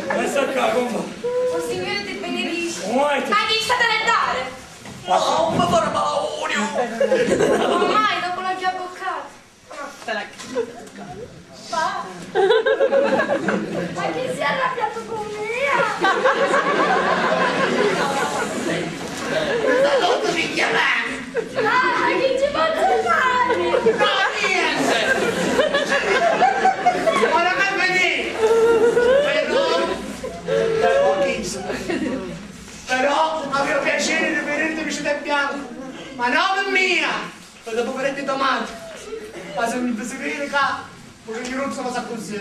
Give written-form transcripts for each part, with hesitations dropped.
Resta qua, compa. Oh signore ti benedisce. Ma chi state a dare? Oh, ma fare paura! Ormai dopo l'ho già boccato. Pa. Ma chi si è arrabbiato con me? Non mi chiamare! Ma chi ci faccio fare? No, niente! Ora mi venire! Però avevo piacere di venire vicino al bianco, ma non mia! E dopo vedete tomate, ma se mi posso dire che perché non sono sa così.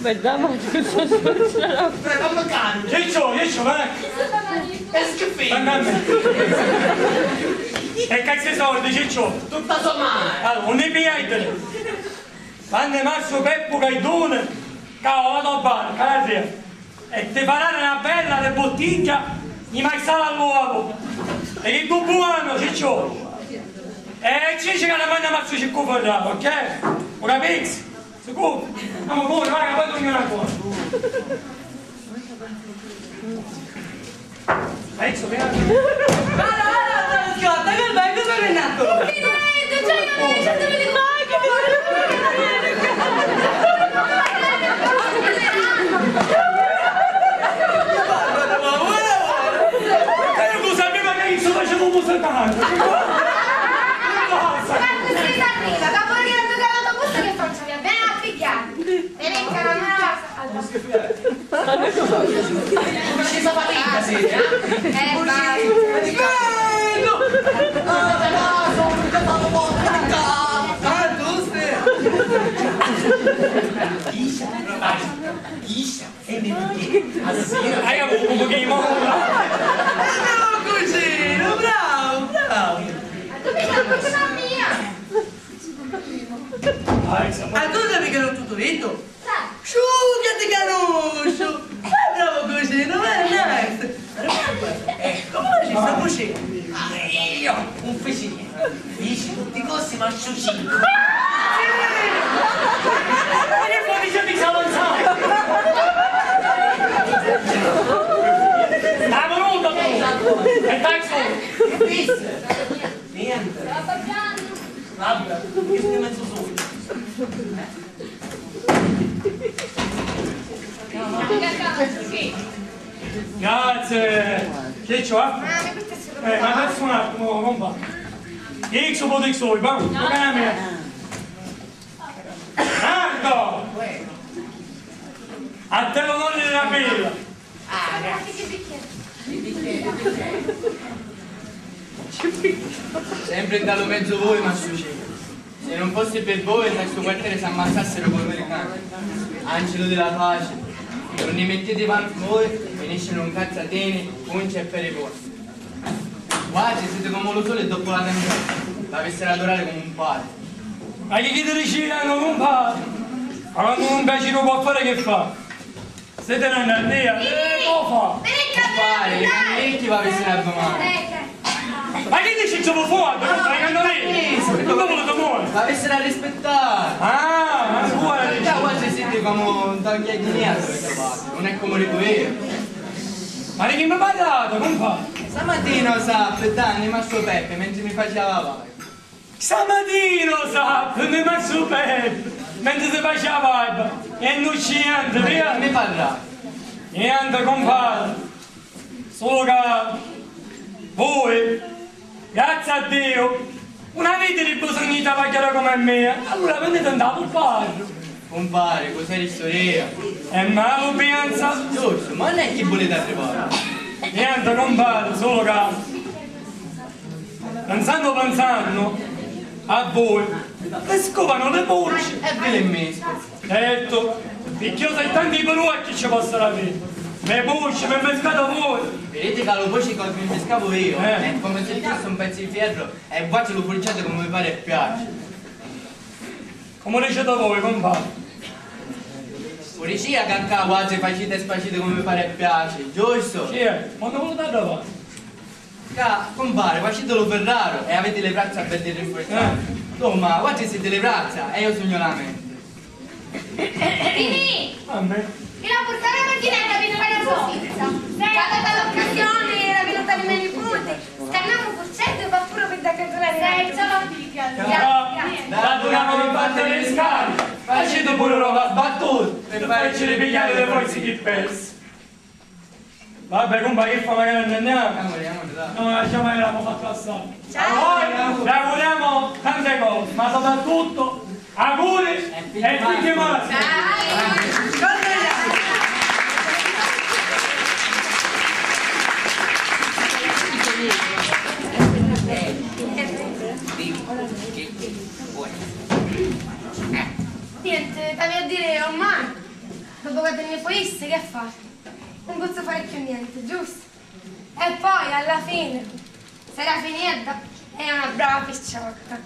Vediamo cosa succederà. Come cambia? Che c'ho, vai! È schifo! E cazzo soldi, che c'ho? Tutta sommaria! Allora, non ne piaite! Quando Marzio Peppo Caidone, cavolo, vado a bar, casa, e ti faranno una bella le bottiglia, gli mazzala all'uovo. E che tu buono, che c'ho? E ci dice che la mangia Marzio Cicco Ferrato, ok? Lo capisci? Sicuro? Andiamo fuori, vai, poi torniamo una cosa. Adesso, vieni. Allora, scotta, che vai, cosa è nato? Finalmente, cioè non mi lasciate vedere mai che Tu sapeva che io sto facendo un musulmano. Ci sta fatica, sì, eh? Isha, e mi Hai avuto un pochino. Bravo cugino, bravo! Dove c'è la cucina mia? Allora mica l'ho tutto detto? Su, che ti conosco! Bravo cugino, ma è nice! Ecco, come ci sta cucina? Io, un fecino! Dici tutti i costi, ma su 5! Ma che fuori c'è di avanzato? Ah, venuto! E taxo! Che viste? Niente! Vabbè, io sono mezzo solo! Grazie! Che c'ho? Ma adesso un attimo, non va. X o X, vamos, toccami! Marco! A te l'onore della pila! Sempre in dallo mezzo voi, ma succede. Se non fosse per voi, in questo quartiere si ammazzassero come americani. Angelo della pace. Non ne mettete avanti voi, finiscono un cazzatene, punce e pere porte. Guardi, siete come lo sole e dopo la tempesta. L'avessero adorare come un padre. Ma chi ti dice non un padre? Ma quando un bacino può fare che fa? Se te ne andai via, lo fa! Pare, i caminetti va a essere a domani. Ma che dici il gioco fuori? Non stai cantando lì? Dove volete muovere? L'avessero a rispettare. Ah, ma fuori! Già quasi siete come un tagliaglineato questo padre, non è come le tue. Ma di chi mi ha parlato, compa? Stamattina sape, Danni, ma suo Peppe, mentre mi faceva lavare. Stamattina, sape, mi ha messo Peppe, mentre si faceva barba. E non c'è niente, via? Ne parla? Niente, compadre. Solo che voi, grazie a Dio, non avete il bisogno di pagare come me. Allora venite andato al bar. Compare, cos'è l'istoria? E me lo pensa? Giusto, ma non è che volete arrivare? Niente, compadre, solo che pensando a voi, le scopano le voci. E ve le mesco. Certo, perché io sai tanti pelucci ci possono avere. Le voci, mi pescato voi. Vedete che lo voce che mi pescavo io, è come se fosse un pezzo di ferro e voi ce lo pulicate come vi pare e piace. Come dicete voi, compadre? Pure sia che anche quasi facite e spacite come mi pare e piace, giusto? Sì, ma non volete dove? Compare, facite lo Ferraro e avete le braccia per dire rinforzate. Insomma, quasi siete le braccia e io sogno la mente. Finì! A me? Mi la portare a mattinetta per fare la soffitta. Cada dall'occasione era venuta di me nipote. Scannavo un porcetto e va pure per da calcolare. Raduniamo per battere le scale. Facete pure una battuta per farci ripigliare le forze di pezzi. Vabbè, compa, che fa magari non andiamo? Andiamo, dai. Non lasciamo che l'abbiamo fatto assai. Ciao! Vi auguriamo tante cose, ma soprattutto auguri e figli maschi. Niente, stavi a dire ormai, dopo che te ne foiste, che fai? Non posso fare più niente, giusto? E poi, alla fine, sarà finita, è una brava picciotta.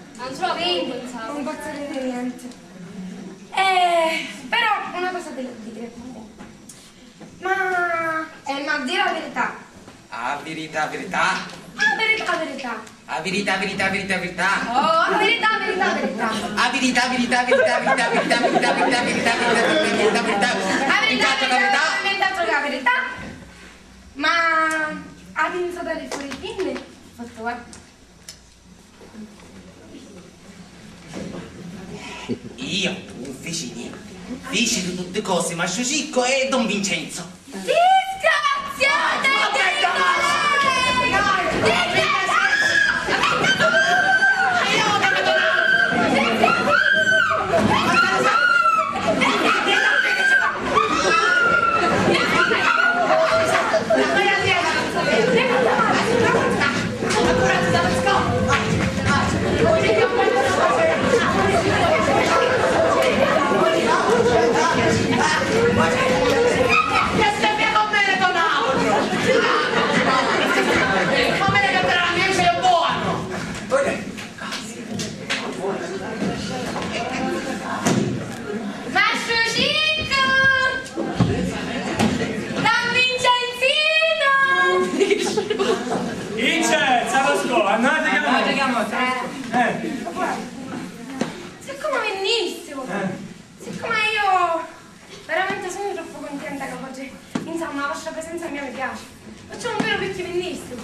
Quindi, non posso dire niente. Però, una cosa devo dire. Ma dire la verità. Ah, verità, verità. Ah, verità, verità. Ah, verità, verità, verità, verità. Oh, verità, verità, verità. Ah, verità, verità, verità, verità, verità, verità, verità, verità, verità, verità, La verità, la verità. Ma ha pensato alle fuori pinne? Fatto, guarda. Io non feci niente. Feci di tutte cose, ma Sciocicco e Don Vincenzo. Disgraziate! Siccome benissimo, siccome io veramente sono troppo contenta che oggi, insomma, la vostra presenza mia mi piace, facciamo un vero picchio benissimo.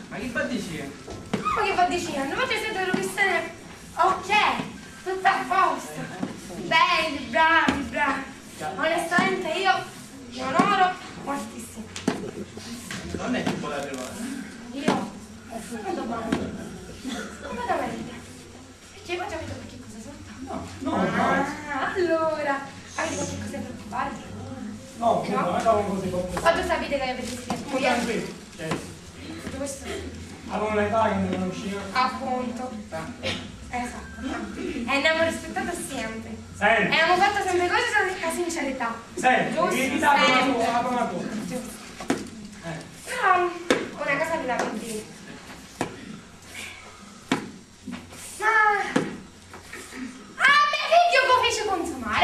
Ma che fa dici? Come che va dicendo? Voi siete delle persone ok, tutto a posto, belli, bravi, bravi. Onestamente io vi onoro moltissimo. Non è tipo la prima. Io non domando. Completamente. Perché voi già avete qualche cosa sotto? No. Allora, avete qualche cosa da preoccuparvi? No, non così poco. Quando sapete che avete studiato? Tranquillo. Tutto questo? Avevo un'età che non usciva. Appunto. Esatto. E abbiamo rispettato sempre. Senti. E abbiamo fatto sempre cose con sincerità. Senti, mi date una cosa. Giusto. Però, una cosa vi la devo dire. Ma... Ah, mio figlio come fece consumare?